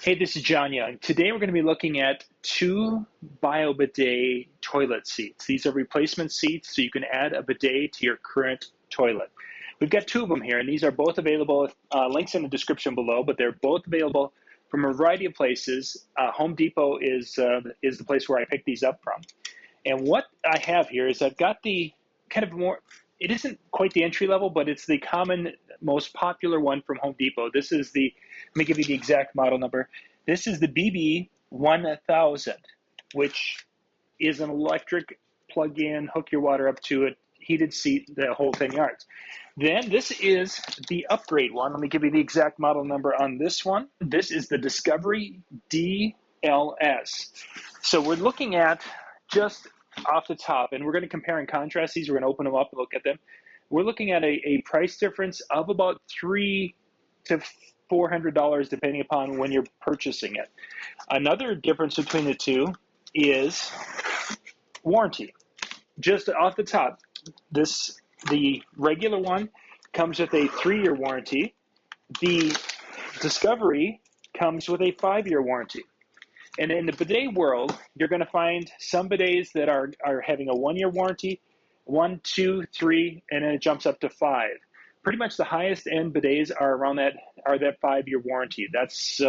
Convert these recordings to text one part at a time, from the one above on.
Hey, this is John Young. Today we're going to be looking at two Bio Bidet toilet seats. These are replacement seats, so you can add a bidet to your current toilet. We've got two of them here, and these are both available, links in the description below, but they're both available from a variety of places. Home Depot is the place where I picked these up from. And what I have here is I've got the kind of more, it isn't quite the entry level, but it's the common, most popular one from Home Depot. This is the, let me give you the exact model number. This is the BB1000, which is an electric plug-in, hook your water up to it, heated seat, the whole 10 yards. Then this is the upgrade one. Let me give you the exact model number on this one. This is the Discovery DLS. So we're looking at just off the top, and we're going to compare and contrast these. We're going to open them up and look at them. We're looking at a price difference of about $300 to $400 depending upon when you're purchasing it. Another difference between the two is warranty. Just off the top, the regular one comes with a 3-year warranty. The Discovery comes with a 5-year warranty. And in the bidet world, you're going to find some bidets that are having a 1-year warranty, 1, 2, 3, and then it jumps up to 5. Pretty much the highest end bidets are around that 5-year warranty. That's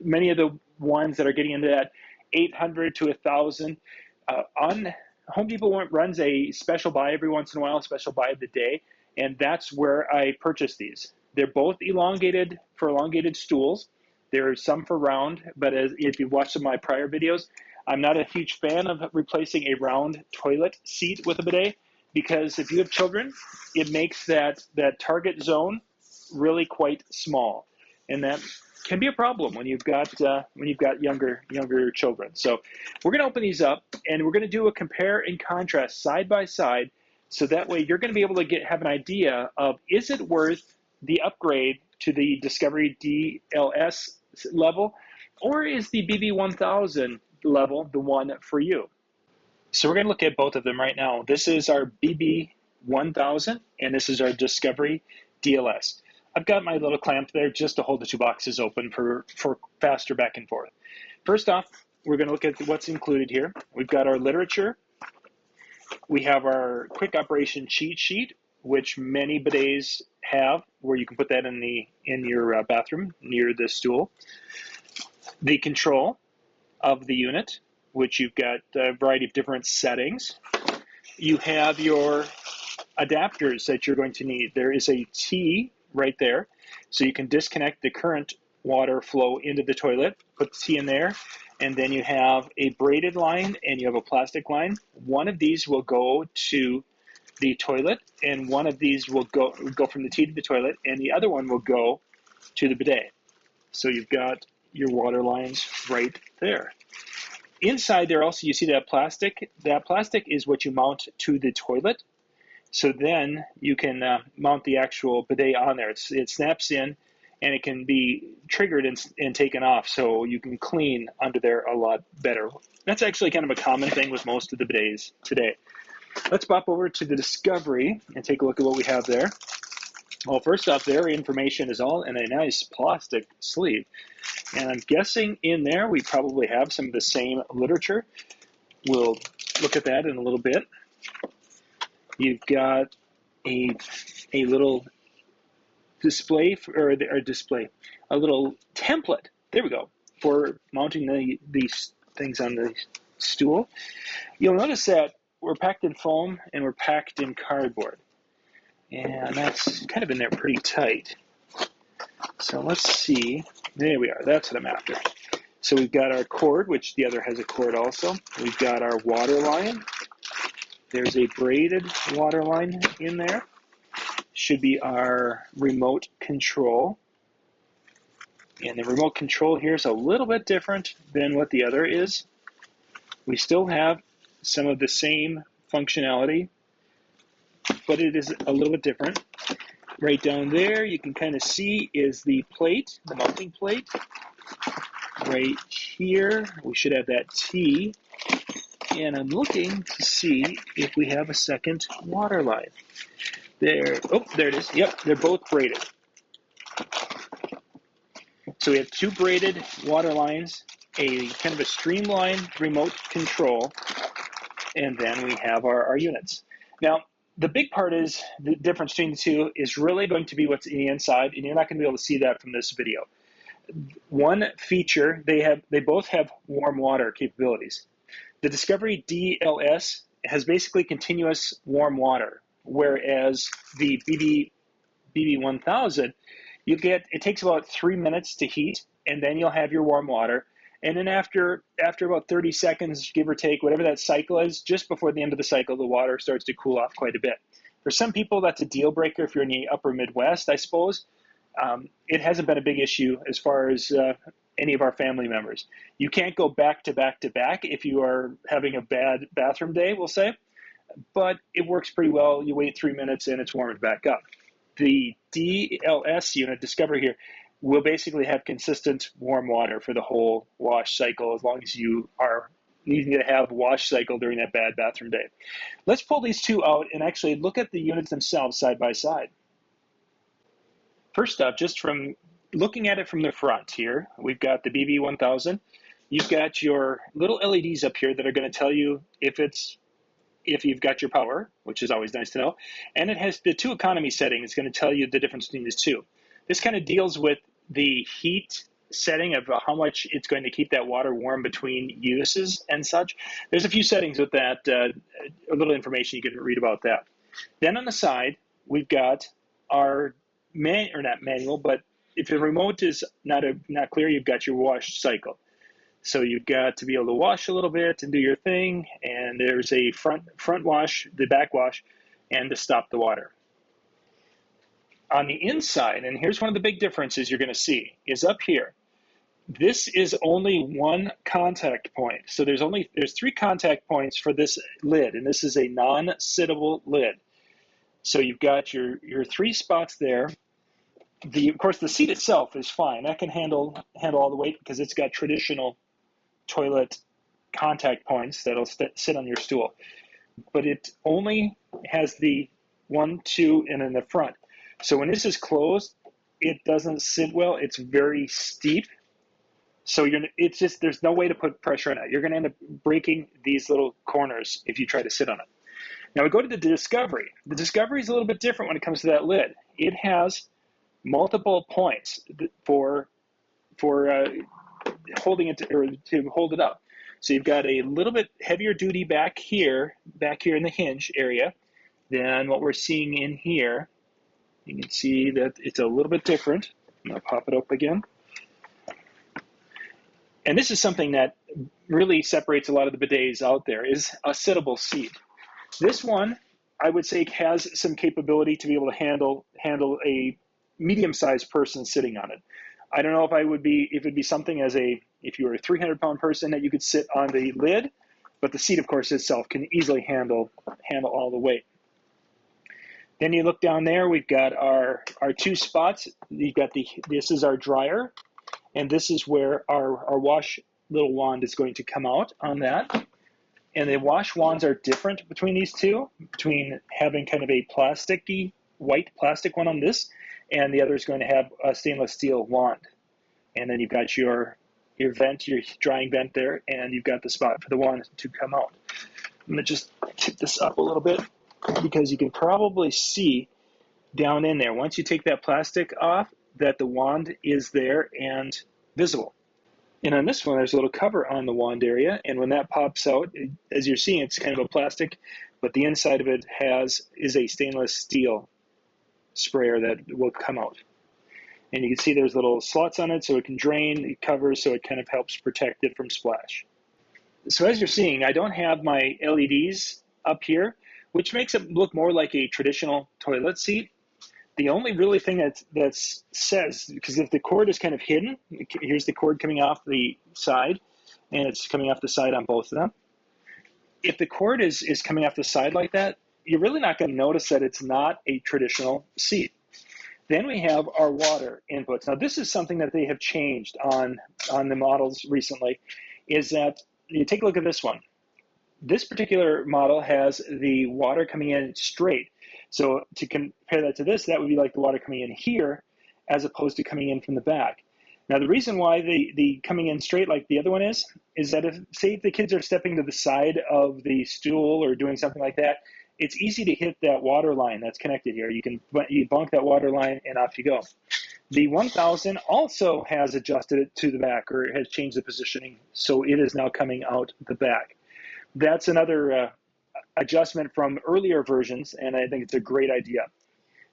many of the ones that are getting into that 800 to 1,000. On Home Depot runs a special buy every once in a while, a special buy of the day, and that's where I purchase these. They're both elongated for elongated stools. There are some for round, but if you've watched some of my prior videos, I'm not a huge fan of replacing a round toilet seat with a bidet, because if you have children, it makes that target zone really quite small, and that can be a problem when you've got younger children. So we're going to open these up, and we're going to do a compare and contrast side by side, so that way you're going to be able to have an idea of, is it worth the upgrade to the Discovery DLS level, or is the BB1000 level the one for you? So we're going to look at both of them right now. This is our BB1000, and this is our Discovery DLS. I've got my little clamp there just to hold the two boxes open for faster back and forth. First off, we're going to look at what's included here. We've got our literature. We have our quick operation cheat sheet, which many bidets have, where you can put that in your bathroom near the stool. The control of the unit, which you've got a variety of different settings. You have your adapters that you're going to need. There is a T right there, so you can disconnect the current water flow into the toilet, put the T in there, and then you have a braided line and you have a plastic line. One of these will go to the toilet, and one of these will go from the T to the toilet, and the other one will go to the bidet. So you've got your water lines right there. Inside there also, you see that plastic. That plastic is what you mount to the toilet. So then you can mount the actual bidet on there. It snaps in, and it can be triggered and taken off, so you can clean under there a lot better. That's actually kind of a common thing with most of the bidets today. Let's pop over to the Discovery and take a look at what we have there. Well, first off, their information is all in a nice plastic sleeve. And I'm guessing in there we probably have some of the same literature. We'll look at that in a little bit. You've got a little display, a little template, there we go, for mounting these things on the stool. You'll notice that we're packed in foam and we're packed in cardboard. And that's kind of in there pretty tight. So let's see. There we are. That's what I'm after. So we've got our cord, which the other has a cord also. We've got our water line. There's a braided water line in there. Should be our remote control. And the remote control here is a little bit different than what the other is. We still have some of the same functionality, but it is a little bit different. Right down there, you can kind of see is the plate, the mounting plate. Right here, we should have that T. And I'm looking to see if we have a second water line. There, oh, there it is. Yep, they're both braided. So we have two braided water lines, a kind of a streamlined remote control, and then we have our units. Now, the big part is the difference between the two is really going to be what's in the inside, and you're not going to be able to see that from this video. One feature, they both have warm water capabilities. The Discovery DLS has basically continuous warm water, whereas the BB1000, it takes about 3 minutes to heat, and then you'll have your warm water. And then after about 30 seconds, give or take, whatever that cycle is, just before the end of the cycle, the water starts to cool off quite a bit. For some people, that's a deal breaker if you're in the upper Midwest, I suppose. It hasn't been a big issue as far as any of our family members. You can't go back to back to back if you are having a bad bathroom day, we'll say, but it works pretty well. You wait 3 minutes and it's warmed back up. The DLS unit, Discovery here, will basically have consistent warm water for the whole wash cycle as long as you are needing to have a wash cycle during that bad bathroom day. Let's pull these two out and actually look at the units themselves side by side. First up, just from looking at it from the front here, we've got the BB1000. You've got your little LEDs up here that are going to tell you if you've got your power, which is always nice to know. And it has the two economy setting. It's going to tell you the difference between these two. This kind of deals with the heat setting of how much it's going to keep that water warm between uses and such. There's a few settings with that, a little information you can read about that. Then on the side, we've got our not manual, but if the remote is not clear, you've got your wash cycle. So you've got to be able to wash a little bit and do your thing, and there's a front wash, the back wash, and to stop the water. On the inside, and here's one of the big differences you're going to see, is up here. This is only one contact point. So there's 3 contact points for this lid, and this is a non-sittable lid. So you've got your 3 spots there. Of course, the seat itself is fine. That can handle all the weight because it's got traditional toilet contact points that'll sit on your stool. But it only has the 1, 2, and in the front. So when this is closed, it doesn't sit well. It's very steep. So there's no way to put pressure on it. You're going to end up breaking these little corners if you try to sit on it. Now we go to the Discovery. The Discovery is a little bit different when it comes to that lid. It has multiple points for holding it to hold it up. So you've got a little bit heavier duty back here in the hinge area than what we're seeing in here. You can see that it's a little bit different. I'll pop it up again. And this is something that really separates a lot of the bidets out there, is a sittable seat. This one, I would say, has some capability to be able to handle a medium-sized person sitting on it. I don't know if it would be something if you were a 300-pound person that you could sit on the lid, but the seat, of course, itself can easily handle all the weight. Then you look down there, we've got our 2 spots. This is our dryer, and this is where our wash little wand is going to come out on that. And the wash wands are different between these two, between having kind of a plasticky, white plastic one on this, and the other is going to have a stainless steel wand. And then you've got your vent, your drying vent there, and you've got the spot for the wand to come out. I'm going to just tip this up a little bit because you can probably see down in there, once you take that plastic off, that the wand is there and visible. And on this one, there's a little cover on the wand area, and when that pops out, as you're seeing, it's kind of a plastic, but the inside of it is a stainless steel sprayer that will come out. And you can see there's little slots on it so it can drain, it covers, so it kind of helps protect it from splash. So as you're seeing, I don't have my LEDs up here, which makes it look more like a traditional toilet seat. The only really thing that says, because if the cord is kind of hidden, here's the cord coming off the side, and it's coming off the side on both of them. If the cord is coming off the side like that, you're really not going to notice that it's not a traditional seat. Then we have our water inputs. Now this is something that they have changed on the models recently, is that you take a look at this one. This particular model has the water coming in straight. So to compare that to this, that would be like the water coming in here as opposed to coming in from the back. Now, the reason why the coming in straight like the other one is that if the kids are stepping to the side of the stool or doing something like that, it's easy to hit that water line that's connected here. You bonk that water line and off you go. The 1000 also has adjusted it to the back, or has changed the positioning, so it is now coming out the back. That's another adjustment from earlier versions, and I think it's a great idea.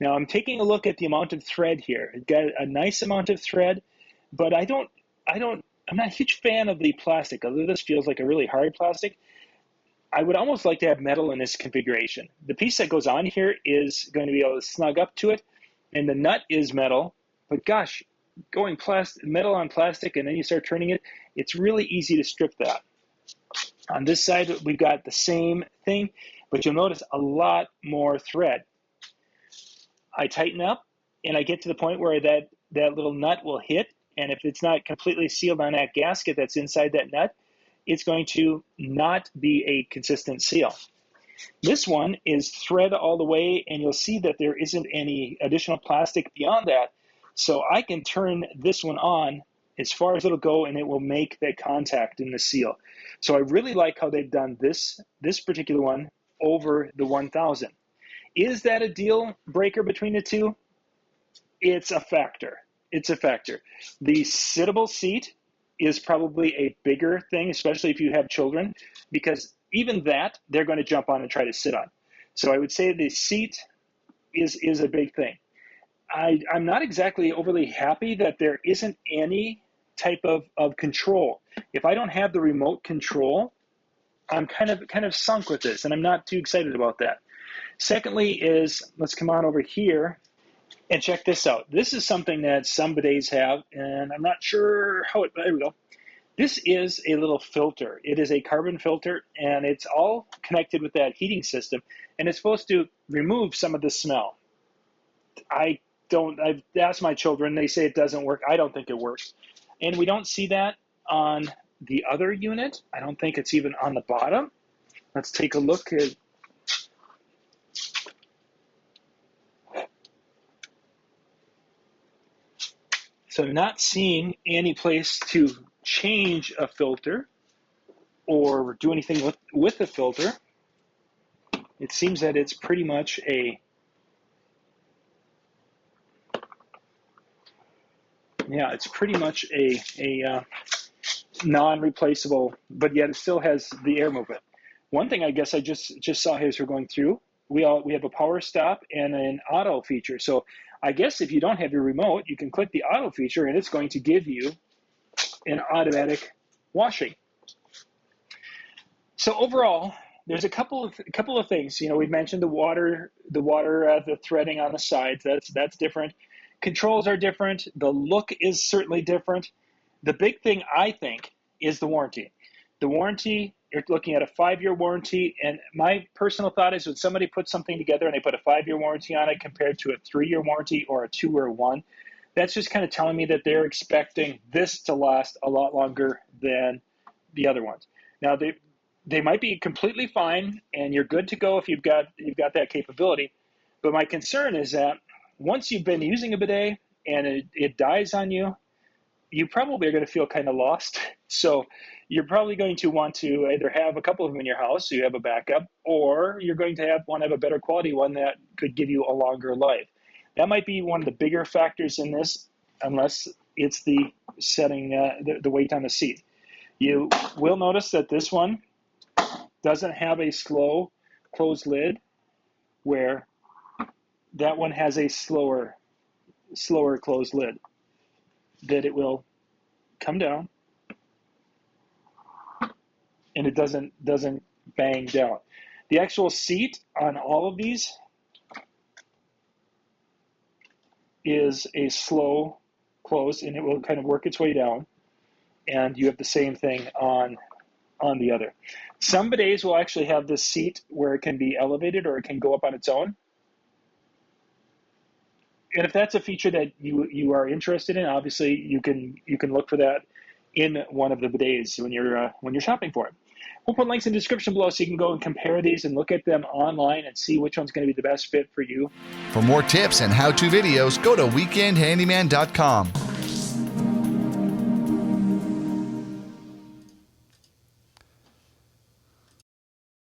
Now I'm taking a look at the amount of thread here. It's got a nice amount of thread, but I'm not a huge fan of the plastic. Although this feels like a really hard plastic, I would almost like to have metal in this configuration. The piece that goes on here is going to be able to snug up to it, and the nut is metal. But gosh, going metal on plastic and then you start turning it, it's really easy to strip that. On this side, we've got the same thing, but you'll notice a lot more thread. I tighten up, and I get to the point where that little nut will hit, and if it's not completely sealed on that gasket that's inside that nut, it's going to not be a consistent seal. This one is thread all the way, and you'll see that there isn't any additional plastic beyond that. So I can turn this one on as far as it'll go, and it will make that contact in the seal. So I really like how they've done this particular one over the 1000. Is that a deal breaker between the two? It's a factor. It's a factor. The sittable seat is probably a bigger thing, especially if you have children, because even that they're going to jump on and try to sit on. So I would say the seat is a big thing. I'm not exactly overly happy that there isn't any type of control. If I don't have the remote control, I'm kind of sunk with this, and I'm not too excited about that. Secondly is, let's come on over here and check this out. This is something that some bidets have, and I'm not sure how there we go. This is a little filter. It is a carbon filter, and it's all connected with that heating system, and it's supposed to remove some of the smell. I've asked my children, they say it doesn't work. I don't think it works. And we don't see that on the other unit. I don't think it's even on the bottom. Let's take a look at. So I'm not seeing any place to change a filter or do anything with the filter. It seems that it's pretty much a non-replaceable, but yet it still has the air movement. One thing I guess I just saw as we're going through, we have a power stop and an auto feature. So I guess if you don't have your remote, you can click the auto feature and it's going to give you an automatic washing. So overall, there's a couple of things. You know, we mentioned the threading on the sides. That's different. Controls are different. The look is certainly different. The big thing, I think, is the warranty. The warranty, you're looking at a 5-year warranty, and my personal thought is when somebody puts something together and they put a 5-year warranty on it compared to a 3-year warranty or a 2 or 1, that's just kind of telling me that they're expecting this to last a lot longer than the other ones. Now, they might be completely fine, and you're good to go if you've got that capability, but my concern is that once you've been using a bidet and it dies on you, you probably are going to feel kind of lost. So you're probably going to want to either have a couple of them in your house so you have a backup, or you're going to want to have a better quality one that could give you a longer life. That might be one of the bigger factors in this, unless it's the setting, the weight on the seat. You will notice that this one doesn't have a slow closed lid, where that one has a slower closed lid, that it will come down and it doesn't bang down. The actual seat on all of these is a slow close, and it will kind of work its way down, and you have the same thing on the other. Some bidets will actually have this seat where it can be elevated or it can go up on its own. And if that's a feature that you are interested in, obviously you can look for that in one of the bidets when you're shopping for it. We'll put links in the description below so you can go and compare these and look at them online and see which one's going to be the best fit for you. For more tips and how-to videos, go to weekendhandyman.com.